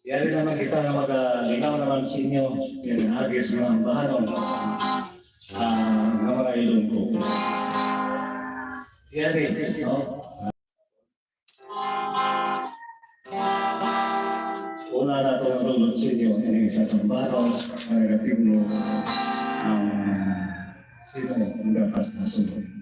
Yari naman kita na magalinaw naman sa inyo yung agis mga bahanon na mga ilong ko. Yari, no? Una na ito ang tulog sa inyo yung isa ng bahanon na negatiblo sino ang dapat masunod.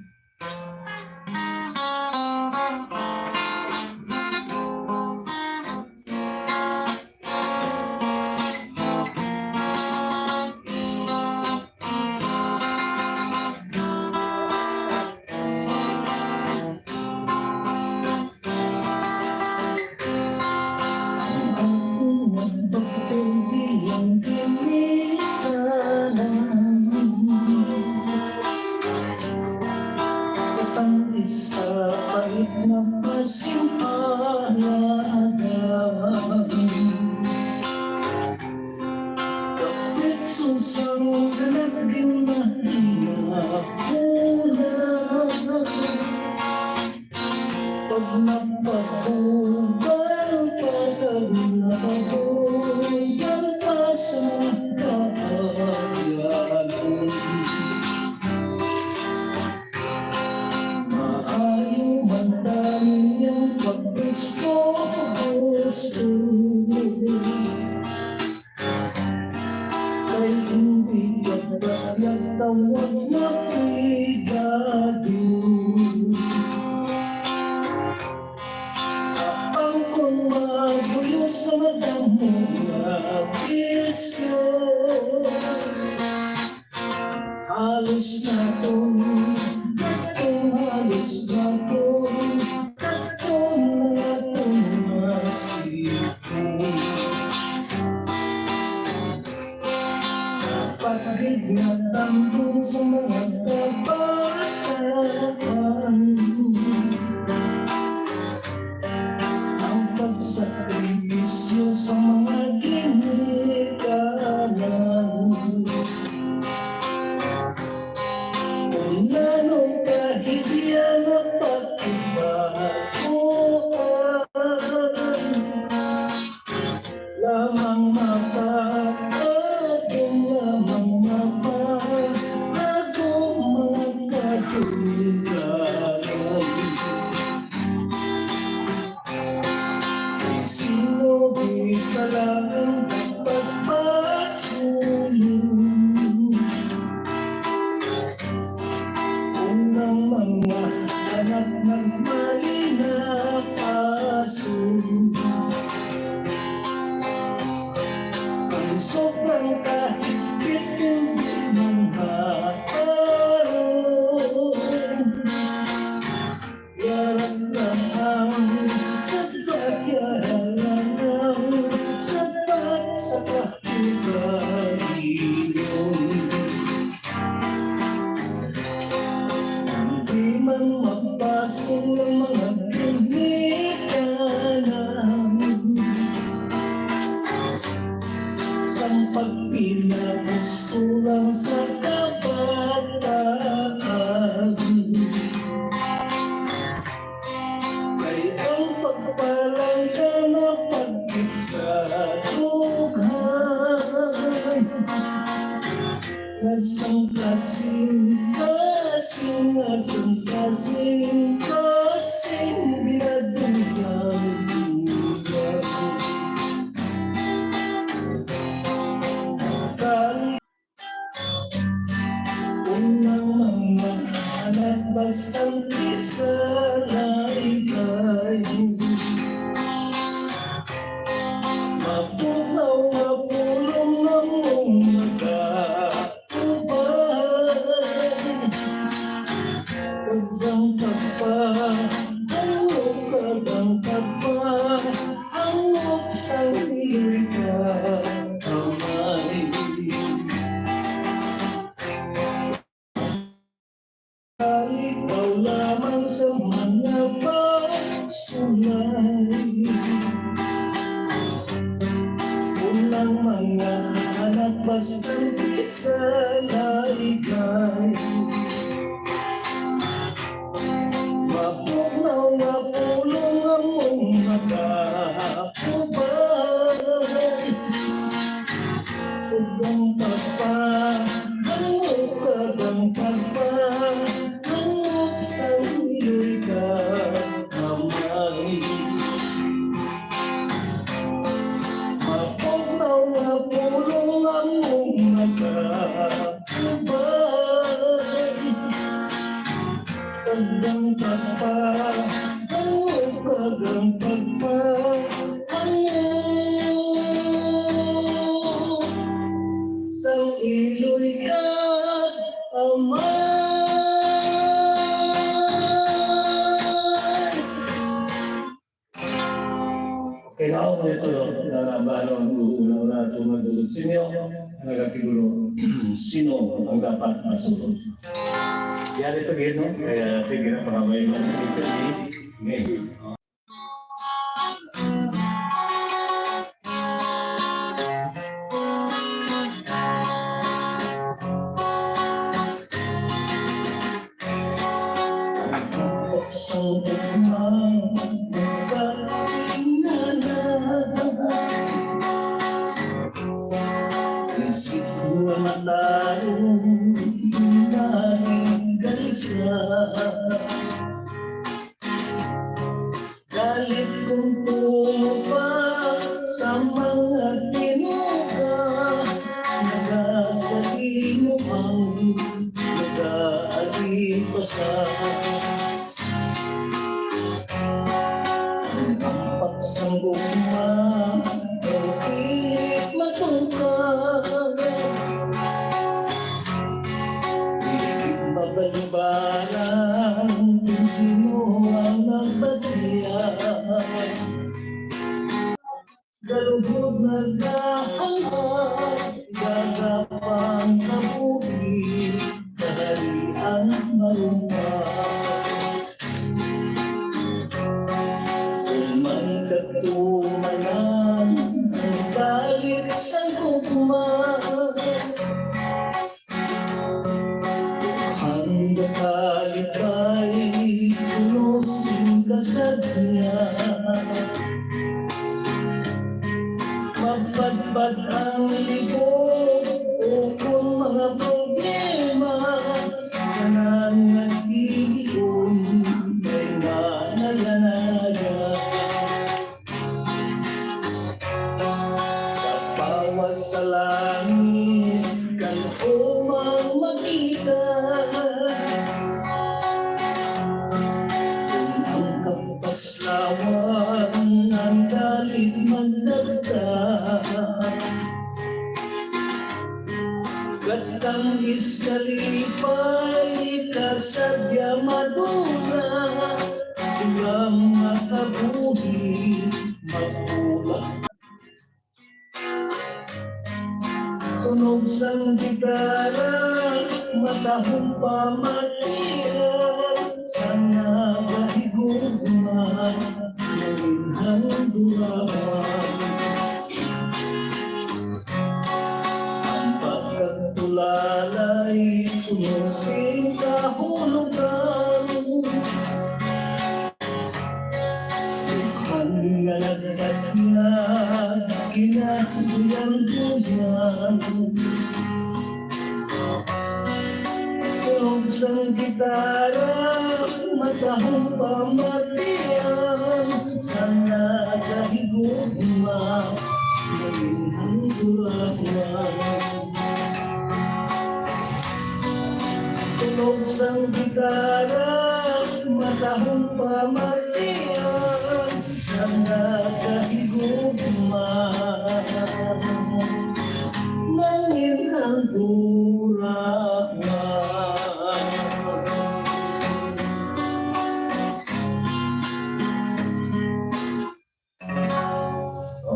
bano ang uulaw na tumadulog sa inyo, nagkatigulo, sino ang dapat masunod. Yari pag ito, kaya tigil na para may dito ni Sa umang isip ko ang matarong hinaling galisa. Galit kong tumupa sa mga tinuka, nagasali mo ang nag-aaling pa sa pagsambog mo, ay pilit matungkad. Pilit mabalibaran kung sino ang nagbatiyan. Galugod na dahangan, gagapang kabuhi, kaharian marumpat. Katumanan ang galit sa gugma, ang galit ay tunusin ka sa diya. Mapagpag ang libog o kung mga problema na nangatiligon may manaya-naya. Sa langit kan umang makita, kung ang kapaslawan ng galit magdagdag. Gatang iskalipay kasadya maduna, tulang makabuhi mapula. Tunog sang gitara, matahong pamatiran, sana kahiguman, nalinhang duraman. Ang pagkatulalay, tumusing kahulugan, ang nalagkat niya, kinahuyan-huyan. Tunog sang gitara, matahong pamatian, sana kahigugma, nalinhang duraman. Tunog sang gitara, matahong pamatian, sana kahigugma, nalinhang duraman.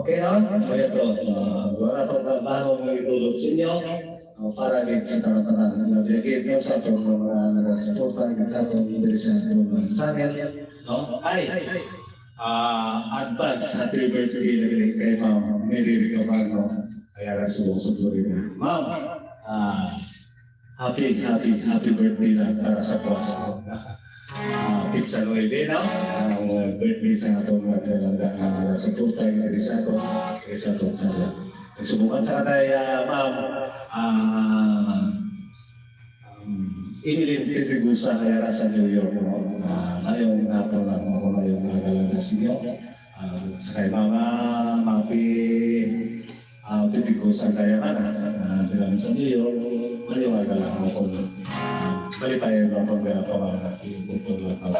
Okay na? Kaya ito, wala itong trabaho ng itulog sa inyo para din sa karapatan. Nabigay niyo sa itong mga nagasuporta, sa itong interesan ng channel. Ay, advance happy birthday kay Ma'am Mary Ricabano. Kaya rin sumusuguri. Ma'am, happy birthday lang para sa class. Pizza Loewe na, ang birthday sa atong maglalanda sa tutay ng Risato sa subukan sa katay, ma'am, inilin Petrigusa kaya sa New York, ngayong hapon lang ako ngayong nagalanda sa inyo. Sa kay mga Petrigusa kaya bilang sa New York, ngayong nagalanda ako. Balik tayo ng pagkakawa yung kultura ng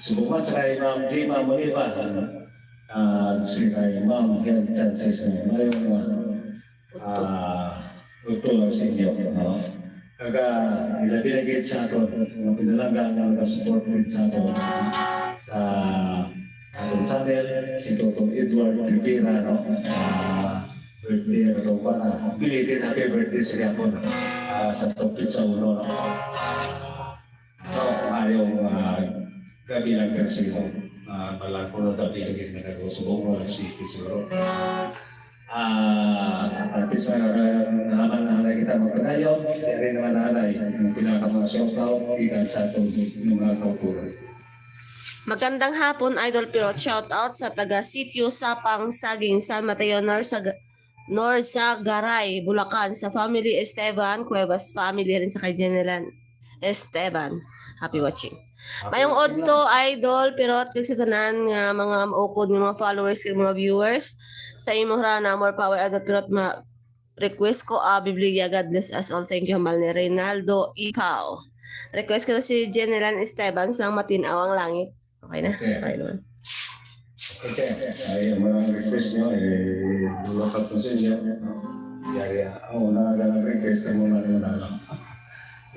subukan sa kay Ma'am Jima Moniba, si kay Ma'am Health Chances na ngayong tutulong sa inyo. Kaga ilabinagit sa ito, mga pinalangga na nag-support sa ito sa atong channel, si Totong Edward Rivera, no? Birthday na ba na? Belated happy birthday sa Yapon sa topit sa ulo, no? So, ayong gabi lang kasi mo. Malako na gabi lagi na nag-usubong mo city siguro. Artist na naman na kita magpadayon, rin naman nanay, yung pinaka mga shoutout, ikan sa itong mga kauturan. Magandang hapon, Idol Pirot. Shoutout sa taga Sitio Sapang Saging, San Mateo, Norzagaray, Bulacan, sa family Esteban, Cuevas family rin sa kay General Esteban. Happy watching. Mayong odto, Idol Pirot, kag sa tanan nga mga maukod ng mga followers kag mga viewers sa imong rana, more power, Idol Pirot, request ko Biblia, God bless us all. Thank you, Hamal ni Reynaldo Ipao. Request ko si General Esteban sa matinaw ang langit. Okay na? Okay naman. Okay. Ay, mga request nyo, luwakat na sa inyo. Yari, nag-request ka muna lang.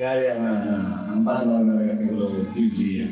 Yari, ang paano na nag-igulo, Biblia.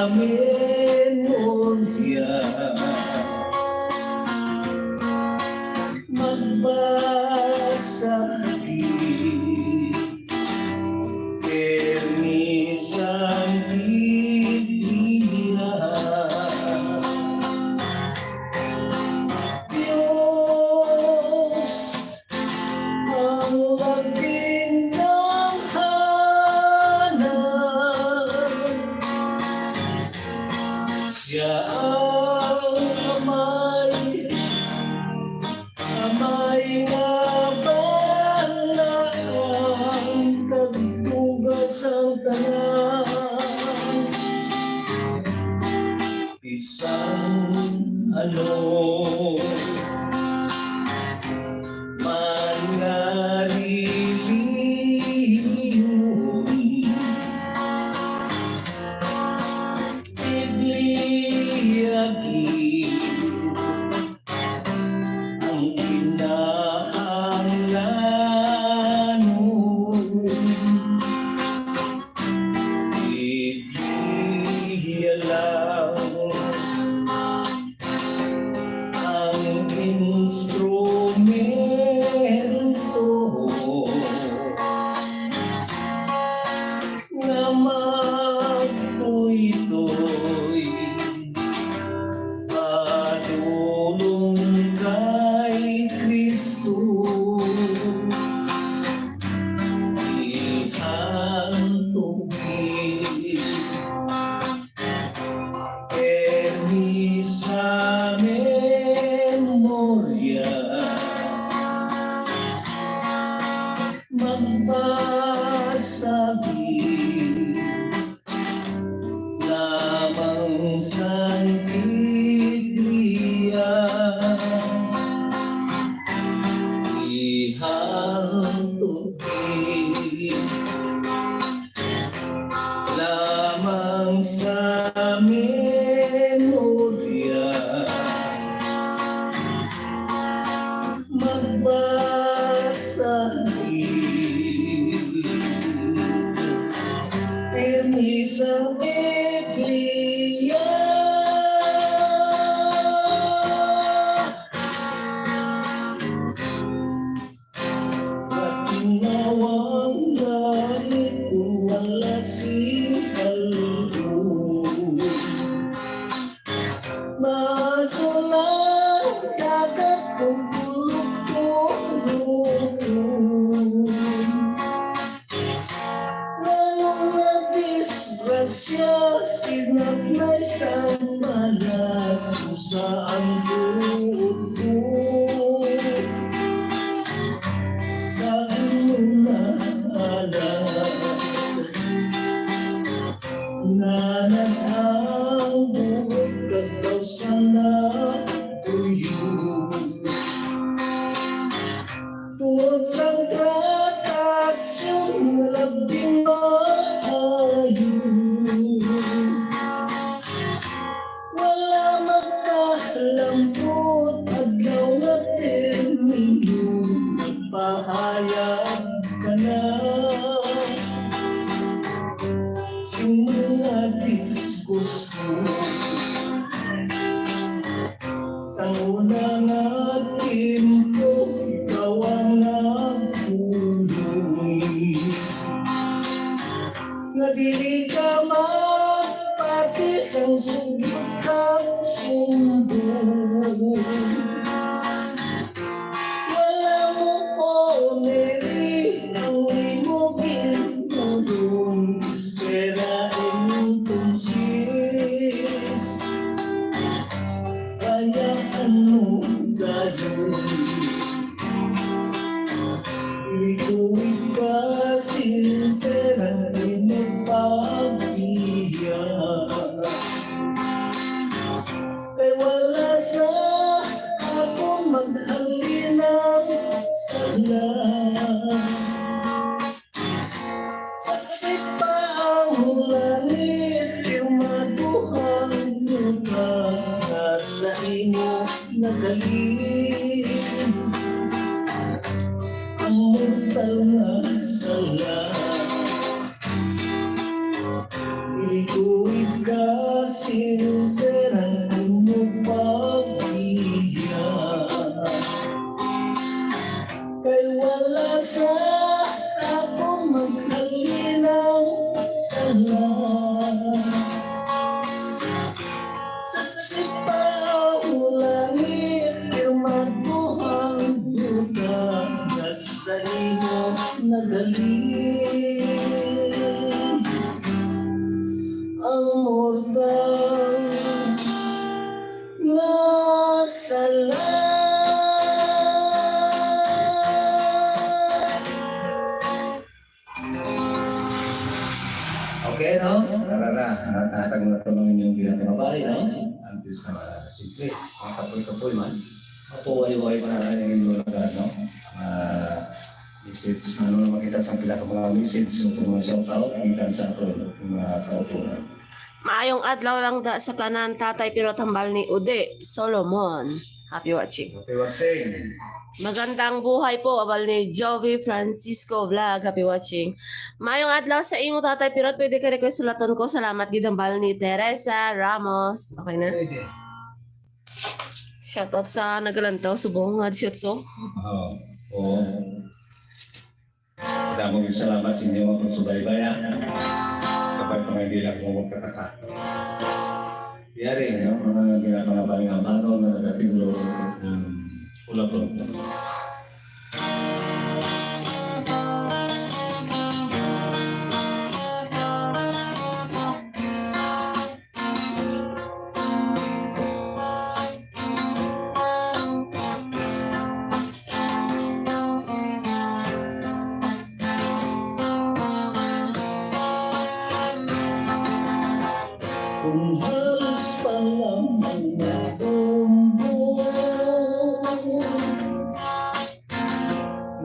memorya magbasahagi permisang Biblia. Diyos ang labing Siya ang amay nga bala ang tagtugas ang tanan. Isang ano man nga lilihon, ang kinahanglanon. Biblia lang ang instrumento nga magtuloy-tuloy padulong kay Kristo. Ihantugin permi sa memorya magbasagi lamang sa Biblia. Ihantugin lamang sa memorya magbasagi pirmi sa Biblia. Katinawang galit kung wala sing kaloob, masulang dagat kung tulog-tulog. Nganong nadisgrasya sinagnay sa balat saan buod sa nanan ang buod kataw sa natuyo. Tungod sa tratas yung labing maayo, wala magkalambot adlaw nga termino. Nagpahayag ka na sing mga disgusto sa una nga timpo. Ikaw ang nagpulong nga dili ka magpatis ang sugod kang sumbong. Wala mo po neri ang limugin tulong, espera en tunsis kaya ano gayon. Iku'y kasinteran pinagpabiya, kay wala sa ako maghalinang sala. Saksi pa ang langit yung maduhang lupa sa inyo nagaling. Ang mortal nga sala, iko'y ka mortal na sala. Okay, no? Narara, natatag na ito ng inyong bilang babae, no? Antes na simple, mga kapoy-kapoy man. Mapuway-way pa na yung mga, no? Message, ano naman kita sa pila ka mga message, yung mga shout-out, ikan sa ito, yung mga kautunan. Maayong adlaw lang da sa tanan tatay pero tambal ni Ude Solomon. Happy watching. Okay, watching. Magandang buhay po, abal ni Jovi Francisco Vlog. Happy watching. Mayong adlaw sa imo tatay pero pwede ka request sulaton ko. Salamat gidang bal ni Teresa Ramos. Okay na? Shoutout sa nagalantaw, subong nga 18. Oo. Damang salamat sa inyo mga subaybayan. Kapag mga hindi lang mo magkataka. Yari, no? Mga ginapangabang ang pano na nagatinglo ng ulaton. Kung halos pa lang ang tumbo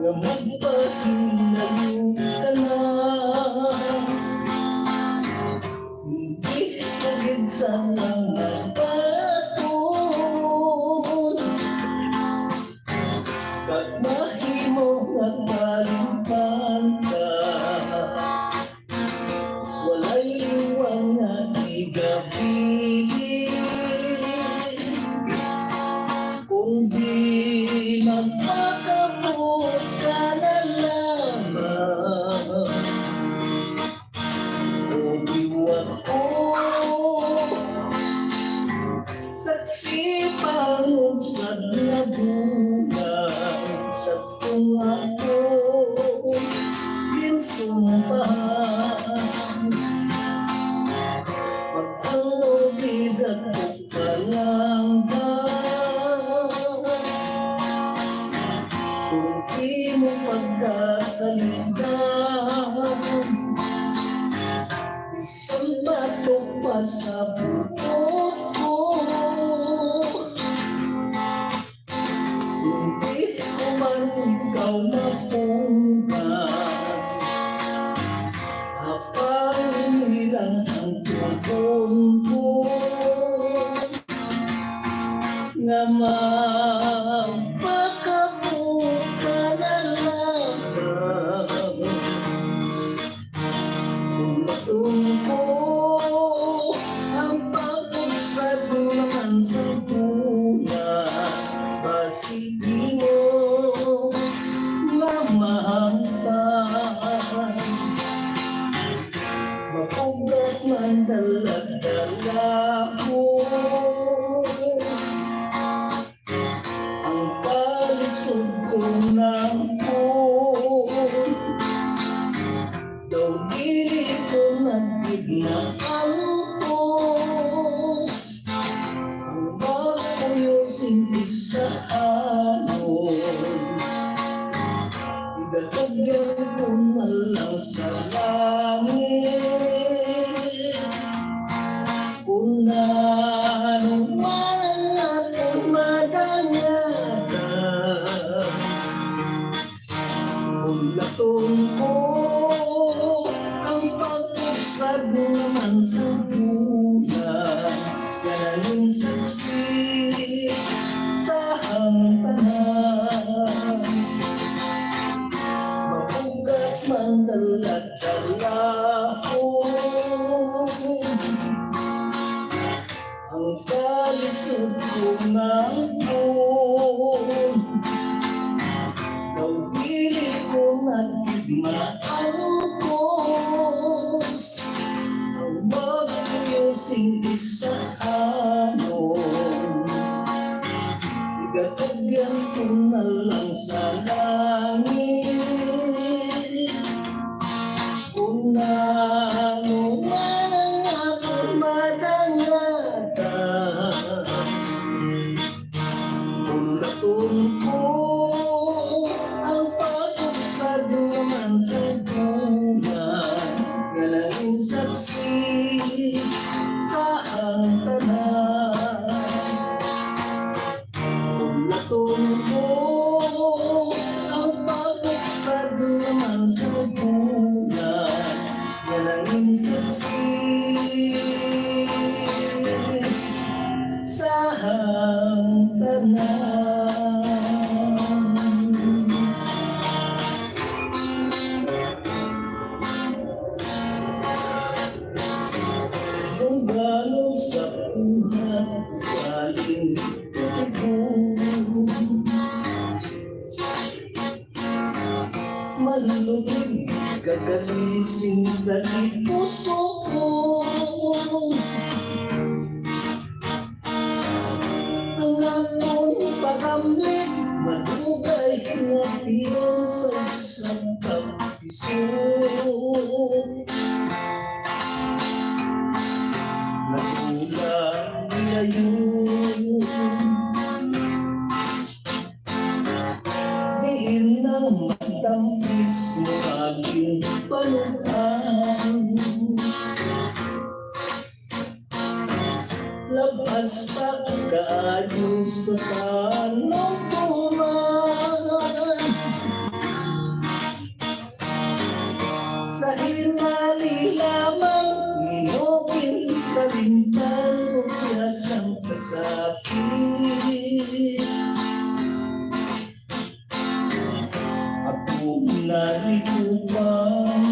na magpahilayo ka na, hindi agad sa mga baton at mahimo at kalimpan ka. Walay iwan at igabi kung di magpakabot ka na lamang o iwan ko saksi panubsad na buhay sa tunga ko ginsumpahan. Pag-alogid at pagkalangga kung di mo pagkakalindahan, isang batok pa sa bukod ko. Hindi ko man ikaw mapungan, apang nilang ang tugon ko nga magpakabot ka na lamang. Kung matungko ang pag-usad naman sa tuna, basigi mo mamahampan. Mapugat man dalag-dala ko ang kalisod ko ng phone. Daw dili ko nagigmaan tos ang makuyosing isaanon. Igatagyan ko na lang sa langit kung na anong man ang aking madanyagan. Kung laton ko ang pag-usad naman sa bulan, kanaling saksi sa hangtanan. Mapugat man dalag-dala ko ang kalisod ko ng phone. Daw dili ko nagigmaan tos ang magkuyosing isaanon. Igatagyan ko na lang sa langit kung na ano man ang aking buhat waling pag-ibon. Malulungin kagalising dali puso ko. Ang akong pagamit madugay hinatiyon sa isang kapiso. Nagulat ngayon, diin ang matampis mo aking panutan. Labas pa kaayo sa tanong tuman. Sa hinali lamang inopin kalimtan mo siya sang kasakit. Ako nalikupan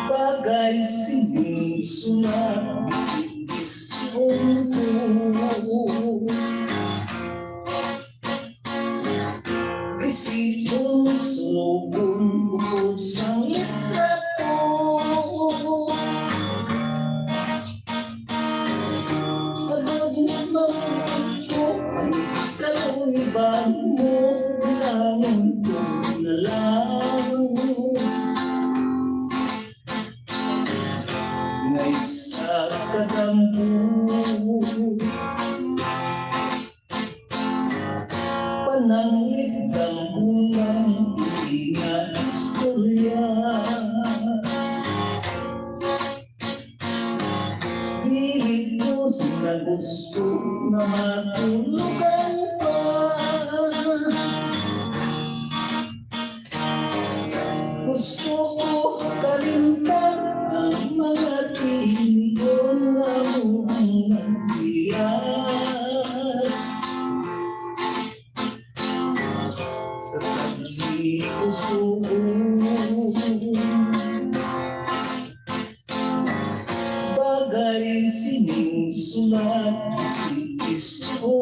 bagay sinusulat isip-isip ko. Isipon sunubon bukod sa litrato. Agad naman ito ang kaluiban mo. Bilangan ko na lang na isa kadampo. Panangit ang unang hindi nga istorya. Pilit ko na gusto na matulugan pa. Gusto ko kalimtan ang mga tinigon na mo ang nagbias. Sa tabi puso ko bagay sinusulat isip-isip ko.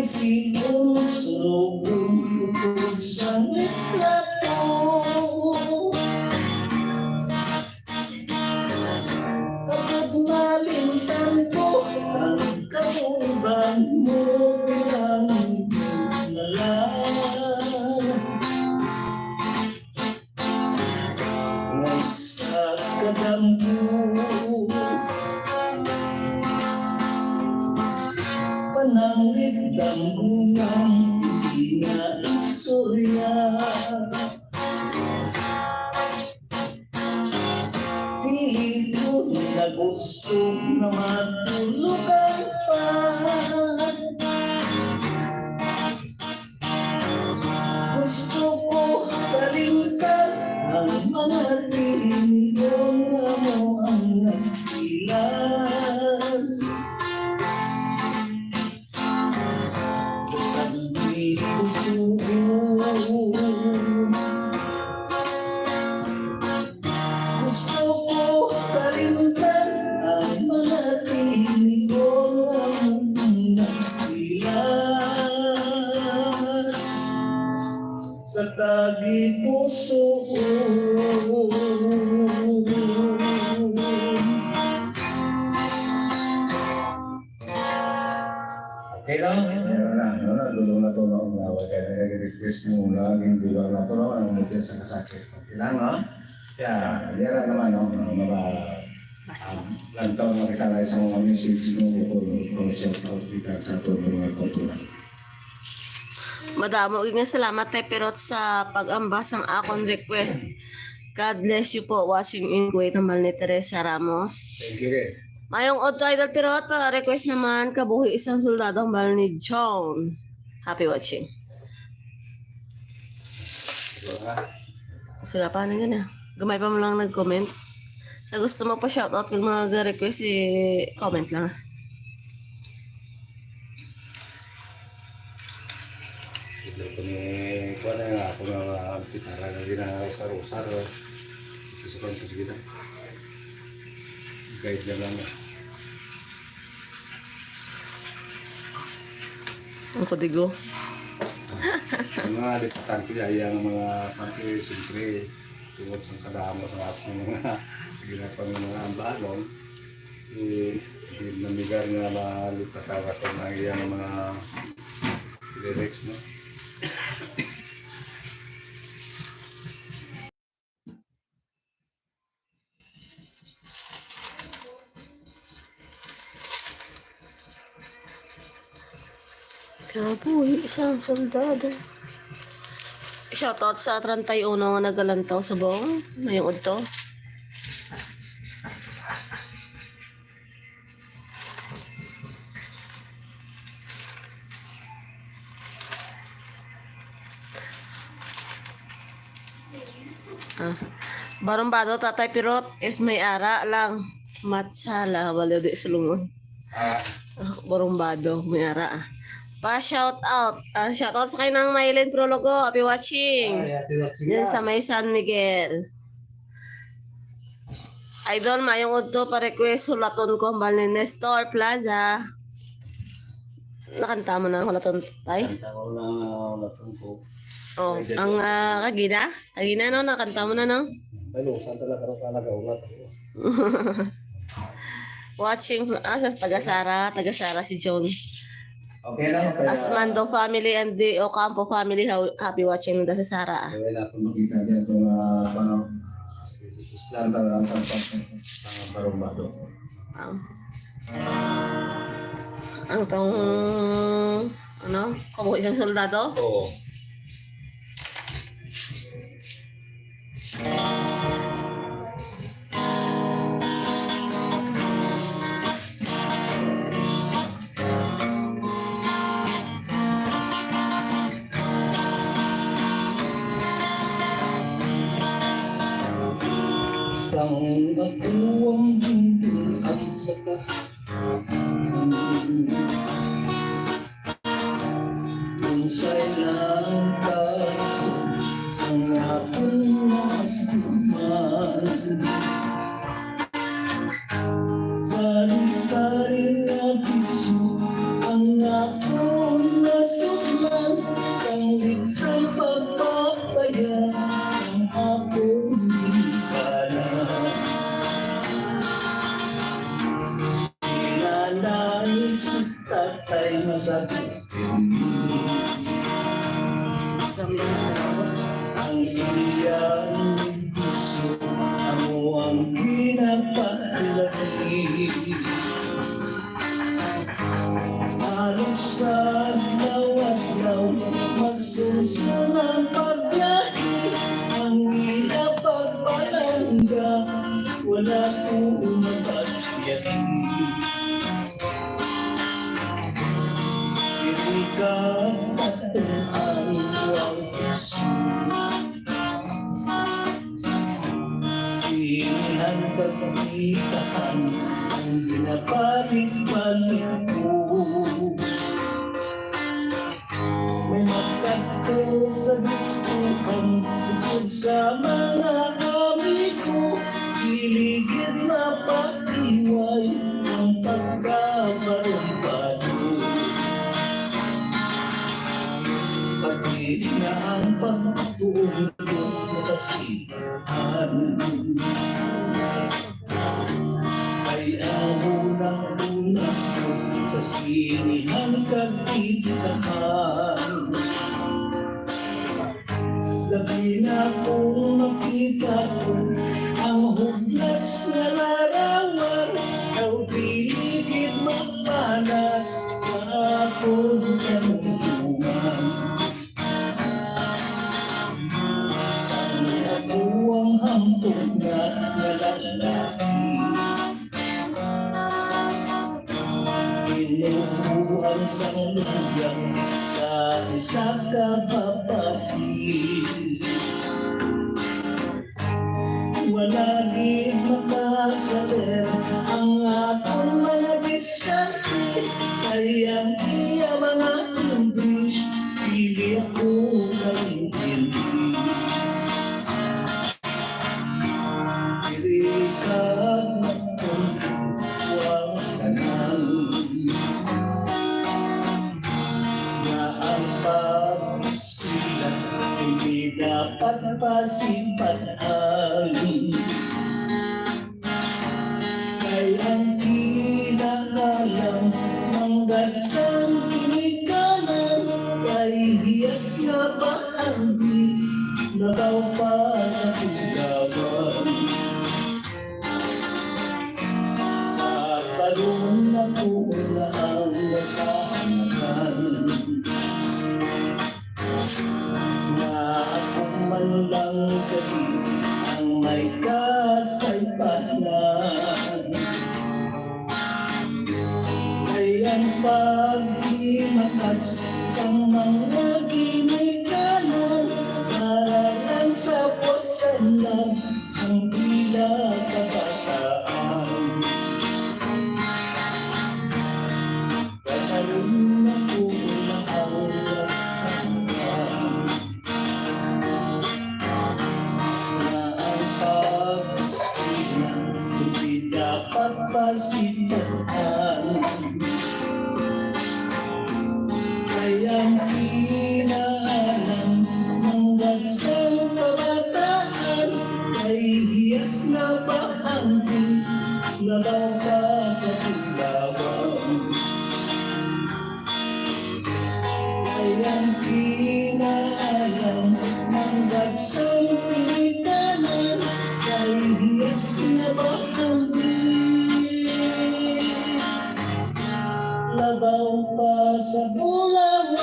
Isipon sunubon bukod sa litrato. Agad nalimtan ko ang kaluban mo. Bilangan ko na lang na isa kadampo. Panangit ang unang hindi nga istorya. Di ko na gusto na matulugan pa. Gusto ko kalimtan ang mga tinigon na mo ang nagpilas. Gusto ko kalimtan ang mga tinigon ang nagpilas. Sa tagi puso ko Okay lang? Meron na. Dulong na tulong na. Kaya nag-request mo laging dulong na tulong ang mutin sa kasakit. Okay lang, no? Kaya, dira naman, no? Lantaw na kita lang sa mga messages mo kung shout out kita sa tulong mga kultura. Madamo nga salamat tayo pero sa pag-ambas ang akong request. God bless you po watching in Kuwait ang ni Teresa Ramos. Thank you, Ray. Mayong Otto Idol pero request naman kabuhi isang soldado ang bal ni John. Happy watching. Sila pa na gana. Gamay pa mo lang nag-comment. Sa gusto mo pa shoutout kung mga request comment lang. Kuha na nga ako nga kita lagi na usar-usar. Ito sa kanto sige na. Guide na lang. Ang kodigo. Ang mga diputante ay ang mga pante siyempre tungkol sa kadamo sa ating mga ginapang mga ambalong. Namigar nga malipatawa ito na iyang mga lyrics, no? Kabuhi, isang soldado. Shoutout sa 31 nga nagalantaw sa buong. Ngayong udto. Barumbado tatay pirot if may ara lang matsala wala di sulungon. Barumbado may ara. Pa shout out sa kayo ng Maylin Prologo, happy watching. Yan sa may San Miguel. Idol mayong udto pa request hulaton ko ang ni Nestor Plaza. Nakanta mo na hulaton tay? Kanta ko lang ulatong ko. Oh, ang kagina? Kagina no, nakanta mo na no? Ay, lusan talaga rin ka nag-ulat ako. Watching sa taga-Sara si John. Okay lang. Kaya, Asmando family and the Ocampo family happy watching na sa Sara. kaya na kung makita niya itong Islam talaga sa barumbado. Ang tong ano, kabuhi isang soldado. Oo. Sang matuwang bundin ang saka kung sa'y lang kaso ang akong nakuman sari-sari na piso ang akong nasukman sanglit sa pagpapaya ang akong tatay masakit ang iyang gusto ako ang pinapalaki halos sa lawas-law masusunang pagbiyahe ang iyang pagpalangga wala kong mapagbiyahe ikaw ang buwang puso sinihan pagkikahan ang binabalik-balik ko may magkakto sa diskuhan bukod sa mga amigo kiligid na pag-iway ang pagkakarumpado pag-ibig na ang pagtuon ko na kasihan ay ang unang-unang ko sa sinihan kagkitahan labi na kung makita ko ang huglas na larawan ikaw piligid magpanas sa akong kanuntungan ang hampog na lalaki inubuhan sa luyang sa isa kapapahi wala rin makasaler ang akong mga diskarte kaya iya mga kumbris pili ako kalintindi dapat pasipahan. Kay ang kinaalam ng gansang kinikanan, kay hiyas na bahagi nagaw pa sa tugawan. Sa talong na pula ang nasamahan, na ako man lang kadi ang may kasaypanan. Ay ang paghimakas sa mga ginikanan, nararan sa postanag ang tila kabataan. Katarong na pula ang nasamahan, na ang pag-ispina hindi dapat pasipahan. Kay ang kinaalam ng gansang kabataan, kay hiyas na bahagi nagaw ka sa tulawan. Kay ang kinaalam ng gansang kinikanan, kay hiyas na bahagi labaw pa sa Bulawan.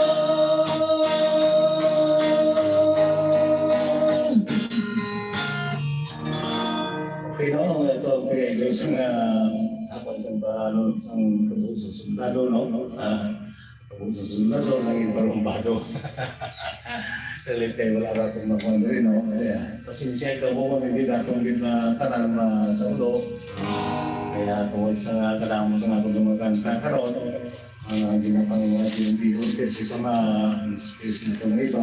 Okay, no? Ito, okay. Gusto nga ako sa ano, sa kabuso sundalo, no? Kabuso sundalo, naging barumbado. Dalit kayo wala ratong nakuha rin, no? Kaya, pasensya ka mo, hindi natong tanang sa ulo. Kaya tungkol sa kailangan mo sa nga tumagan kakaroon, ang ginapang mga hindi-unti sa mga space na ito na iba.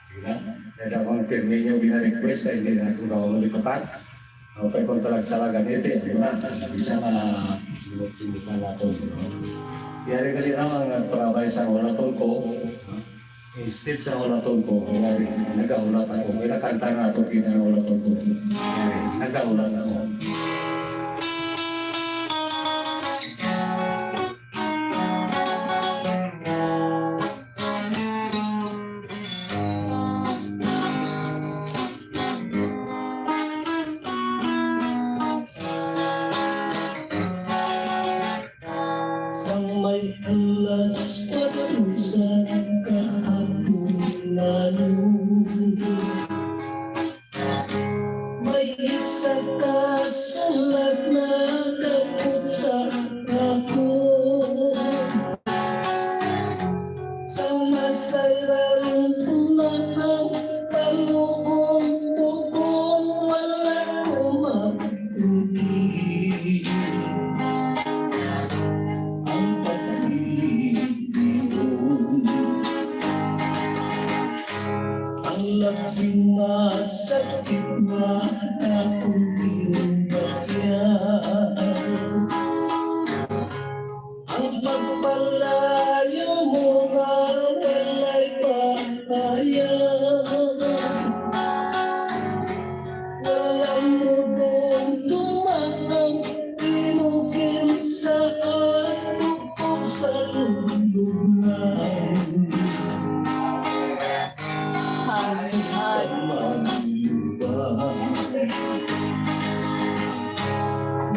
Sige na. Kaya kung pirmi nyo bina-request, ay hindi na ito na ako malipatan. O kaya kung talag salaga nito, di ba? Isa na timutan natin. Kaya rin kasi naman nagparamay sa ulatol ko. Instead sa ulatol ko, nag-aulat ako. Kaya nakanta nga ito pinag-ulatol ko. Nag-aulat ako. May alas katusan kahapon lalo, may isa ka salat na dakot sa ako. Sa masayang tumakang kalubong-bubong, wala ko maputi. Labing masakit na akong pinagyan, ang pagpalayo mo nga wala'y papayan. Walang mudong tumakang tinugin sa ato sa lulungan.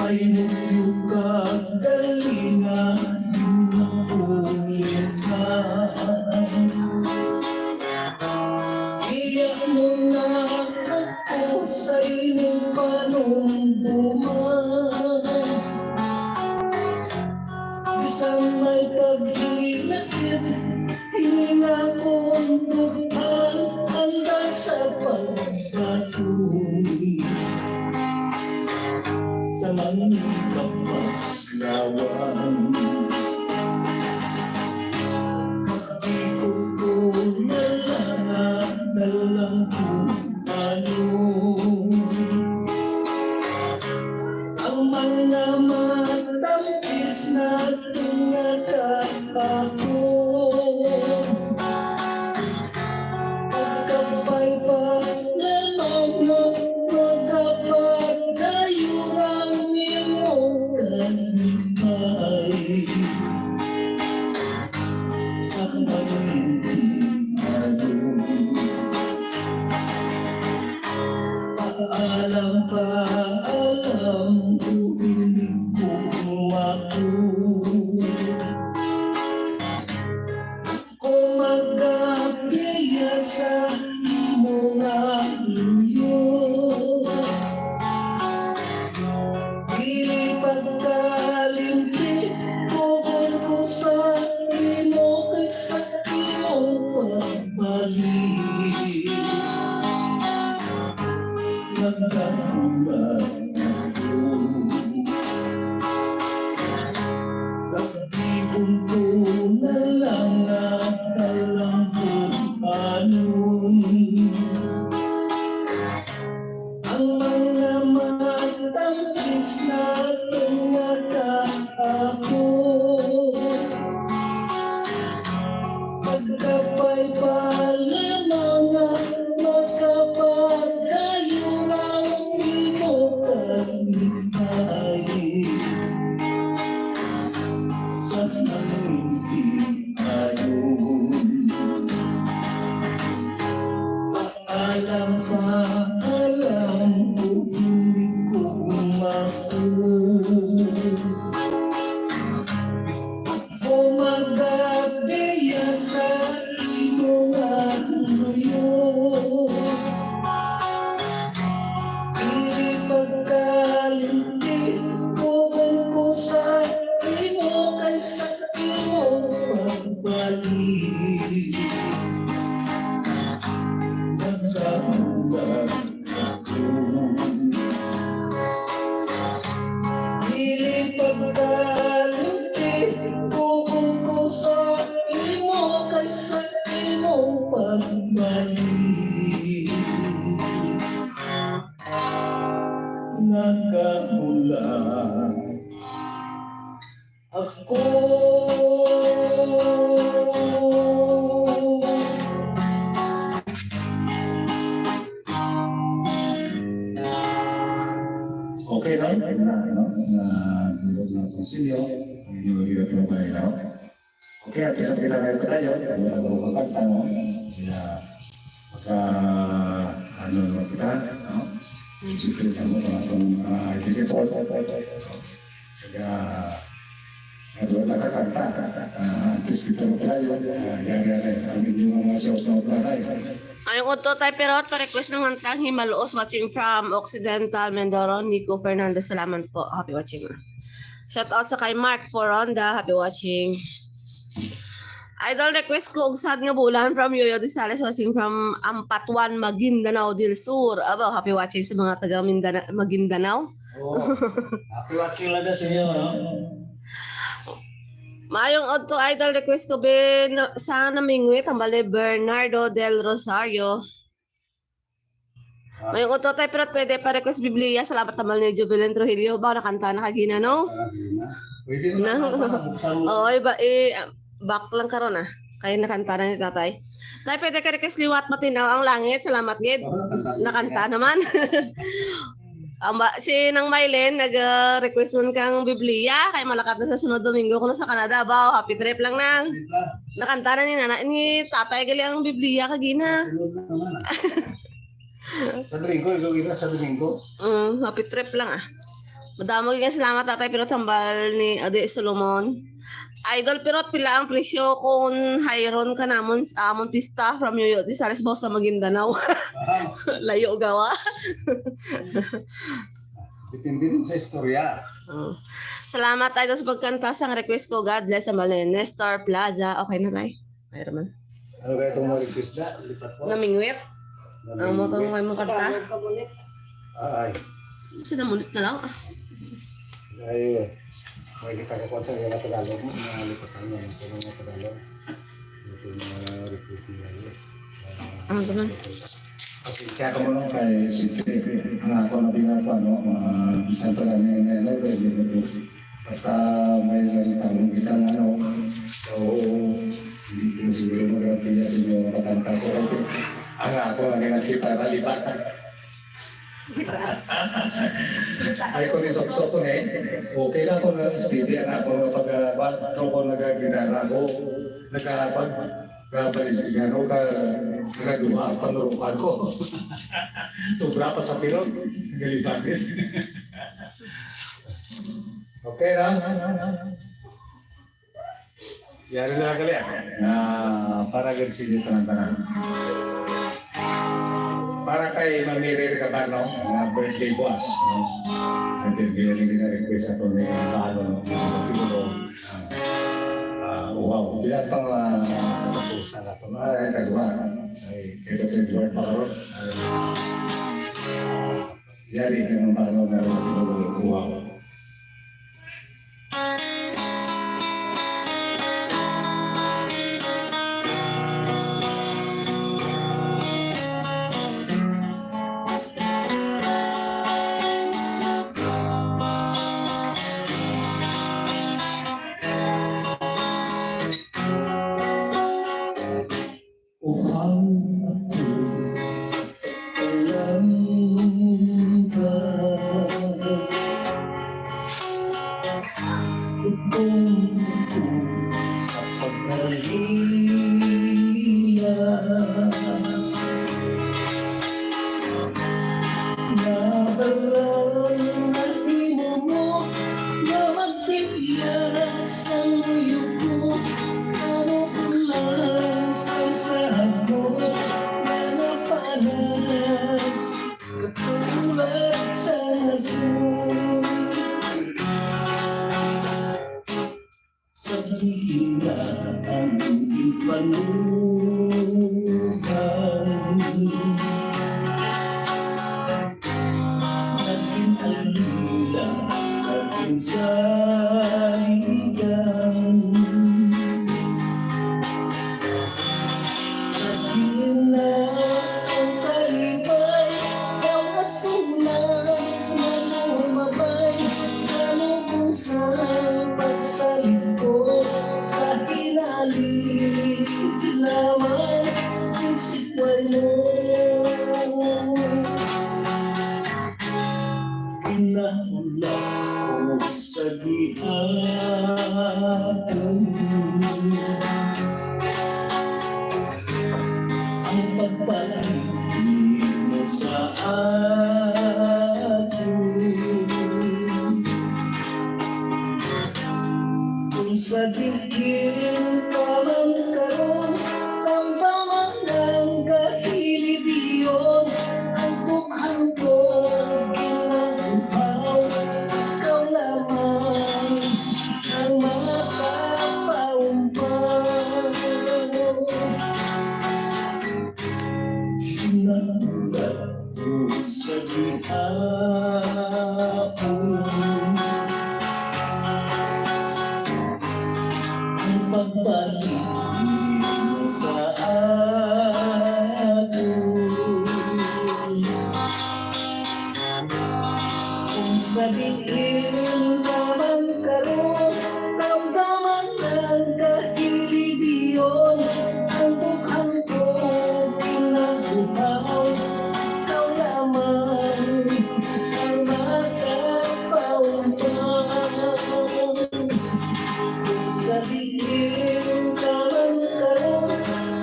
May nagluka galinga ulit ka. Iyak mo na ako sa inyong panumbuman. Isang may paghinakit, hininga kong bukhan, handa sa pagkatuloy. Sa mga kapaslawan, ikot ko nalang kung ano ang mga matampis na tingakapon. Pagkapay pa paalam, umilig kong ako. Kung magkapiya sa imo nga luyo, dili pagkalimpi, kukon ko sa imo kay sa imong pagbalik. Nagkakulat ako, kapikunto na lang nakalanghong anon. Ang mga matang kisna tunga ako, pagkapay pala mga makapagdayo ng imo kaligay. Sa nanginti ayon, paalam, umilig kong ako. Kung magkapiya sa imo nga luyo, dili pagkalimti, kukon ko sa imo kay sa imo pagbalik. Nagkakulat ako, dili pagkalimti, kukon ko sa imo kay sa imo pagbalik. Nagkakulat ako. Okay na? Tulog na konsilyo. Iyo ko ba ilaw? Okay, at isang kita ngayon ko tayo. Ano ko kanta mo? Kaya pagka ano naman kita, no? Isipin ka mo na itong identitor. Kaya ito nakakanta. At least kita mo tayo. Yan. Amin yung mga shout-out na tayo. Ayong Otto tayo perot, pa-request ng hantang Himaluos watching from Occidental, Mindoro. Nico Fernandez, salamat po. Happy watching. Shout out sa kay Mark Foronda. Happy watching. Idol request ko og sad nga bulan from Yoyo de Sales watching from Ampatuan, Maguindanao del Sur. Aba, happy watching sa mga taga Maguindanao. Oh, happy watching lang na sa inyo, no? Mayong Otto idol request ko bin sa namingwit ang bale Bernardo del Rosario. Mayong Otto tayo pero pwede pa request Biblia. Salamat naman ni Jubilin Trujillo. Ba nakanta na kagina no? Pwede na. Oo, back lang karon ah. Kaya nakanta na ni tatay. Tayo pwede ka request liwat matinaw ang langit. Salamat gid. Nakanta naman. Si Nang Mylene nag-request nun kang Biblia kay malakat na sa sunod Domingo ko na sa Canada. Bao, happy trip lang nang. Nakanta na ni tatay gali ang Biblia kagina. Sa Domingo, ikaw kita sa Domingo. Happy trip lang ah. Madamo gyud salamat tatay pero tambal ni Ade Solomon. Idol pero pila ang presyo kung hayron ka namon sa amon pista from Yoyo di Sales Boss sa Maguindanao. Layo gawa. Depende din sa istorya. Salamat idol sa pagkanta sa request ko. God bless sa Malen. Nestor Plaza. Okay na tayo. Mayroon man. Ano kaya itong mga request na? Lipat po. Namingwit. Ang mo kang may kanta. Ay. Sinamunit na lang. Ay. May kita ka sa mga Tagalog mo. Mga lipatan mo. Sa mga Tagalog. Ito yung mga request nila yun. Ano naman? Pasensya ka mo lang kay Siyempre, ang ako na binapa, no? Isang talaga na basta may nagitang kitang ano. So, hindi ko siguro mag-apilya sa inyo makatanta ko. Ang ako na nakita na lipat. Ay ko ni sok-sok ko eh. Okay na ako na steady na ako pag ko nagagitara ko. Gano'n ka nagawa ang panurukan ko. Sobra pa sa pilot. Galitan din. Okay na? Yari na kali ah. Para gansin dito ng tanan. Para kay mamiri ka ba, no? Birthday boss, no? Birthday na request ato ni Palo, no? Wow, bilang pang katapusan na ito. Ay, kagawa. Ay, ito yung Lord Paro. Yari yung Paro na wow. Upang ako alam ka, upang ako sa pagkahiya, nabalang mahimo mo na magpipiyas ang uyuko, ano ko lang sa sahag mo na napanas katulad sa nasong. Sabihin na ang ipanugan, naging alila, naging saligan. Sabihin na ang kalibay, kawasulan na lumabay, ano kung saan pagsalit ko sa hinalig lamang ang sikwal mo. Kinahulog ko sa gihapon, ang pagpaligid mo sa akin. Kung sa diin pa man karon, tambaman ng kahilip iyon, ang bukhan ko ginagampaw, ikaw lamang ang makapaumpaw. Nagulat ko sa gihapon, ang pagbalik mo sa akin. Kung sabihin naman karon, damdaman ng kahilid iyon, ang bukhan ko pinaguhaw, ikaw lamang ang makapaumpaw. Kung sabihin naman karon,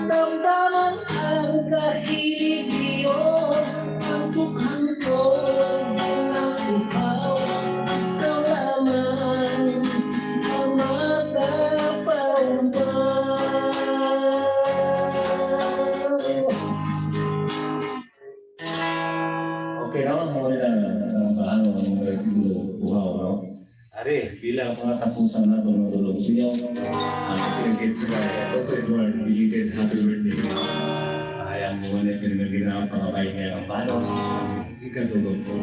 damdaman ang kahilid iyon, ang bukhan ko pinaguhaw, ikaw lamang ang makapaumpaw. Okay na, okay na. Paano ang wow, no? Ari, bilang mga tapusan na tumutulog siya, pinagkit sa Dr. Edward, belated happy birthday. Ayang mo na pinagkita ang pangabay niya ng paano. Ikatulog po.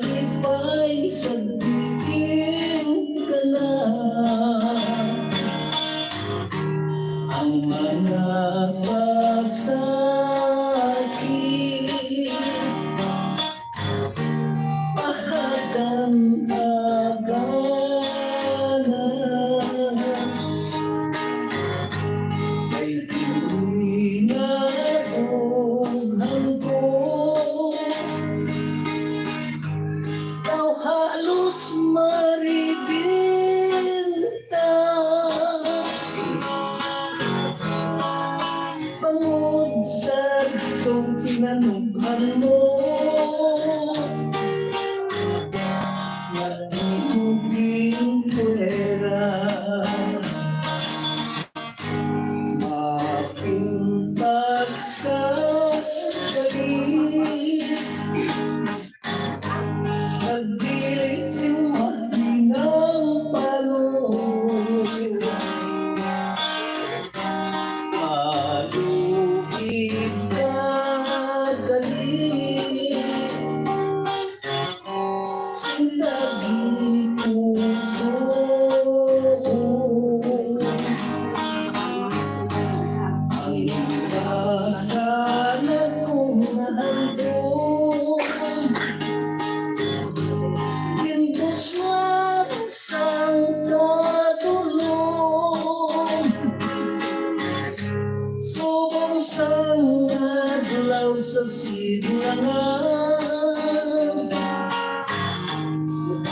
malipay sa dilim ka na. Ang mga pasakit pahagan-agana ay tinatughan ko. Ikaw halos maribinta bangod sa itong pinanughan mo. Natutuging puwera mapintas ka galit. Nagdilit si mahinang palong maluhig ka galit. Sindagi puso ang sana kong nahandong. Gintos lang sang katulong. Subong sang adlaw sa silangan.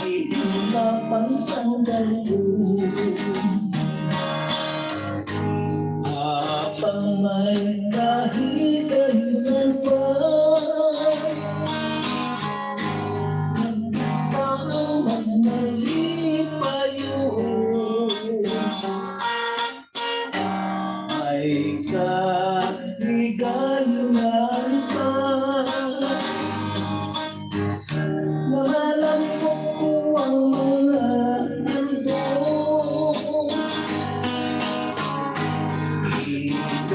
Iilapan sang dalun. Habang may kahigahilan pa, nagtang magmalipayo. May kahigahilan pa, nalampok ko ang mga handog.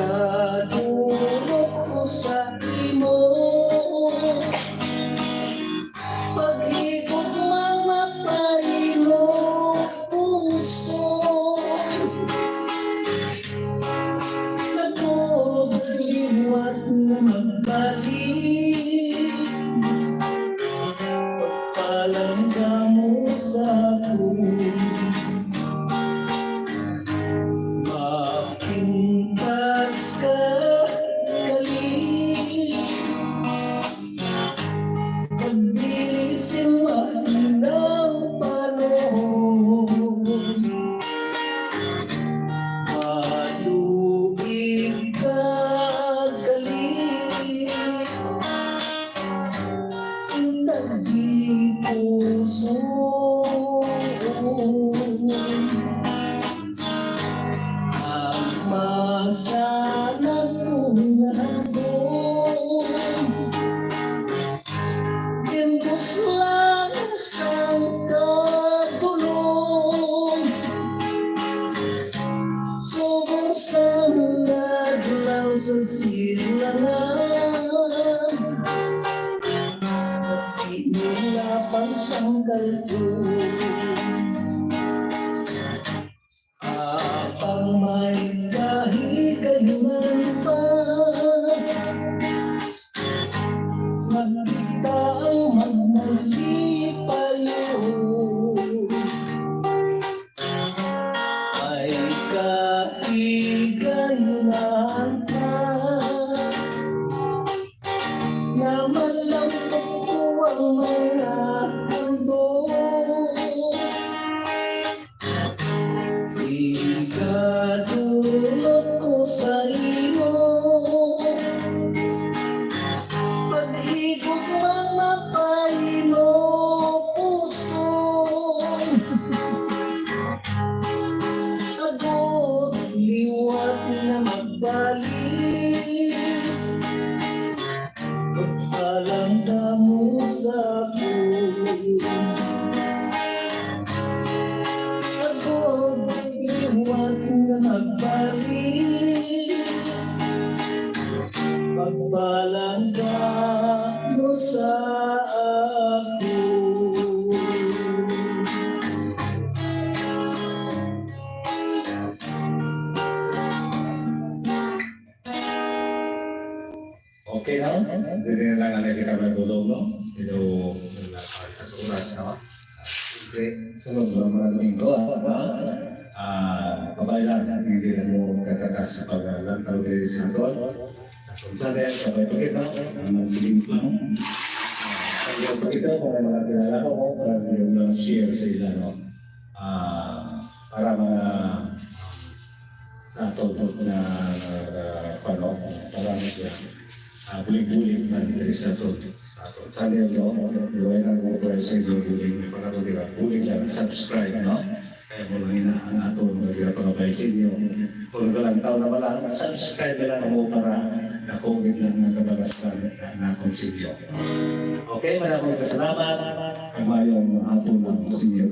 Ikadulot ko sa imo, pag-ikot mga paino puso. Nagkubliwat na magbalik, pagpalangga mo sa akin. Mapintas ka galit, pagdilisin mahinang panahon. Maluhig ka galit, sindagi puso ang masanag kong handog. Gintos lang sang katulong. Subong sang adlaw sa silangan. Inilapan sang kalbog. Habang may kahigahiman pa, magkita ang magmalipayo. May kahigahiman pa, na malampok ko ang mga handog. hindi na lang nakikita ng tulog, no? Pero, sa oras, no? Siyempre, sunod ng mga linggo, kabayan, hindi na mo katata sa paglantaw din sa Lord. Sa kanya, sabay pakita, magiging plan. Ang pakita kung may mga kilala ko, para yung lang share sa ila, no? Para mga sa totoo na pano, para siya buling-buling na dito sa totoo. Sa nilo, iway na mo ko sa iyo buling, para ko diba, buling lang, subscribe, no? Kaya mo lang ang ato mga pangabay sa inyo. Kung lang taon na wala, subscribe na lang mo para nakongit lang ng kabalasan na akong sinyo. Okay, maraming salamat. Ang mayong hapon ng sinyo.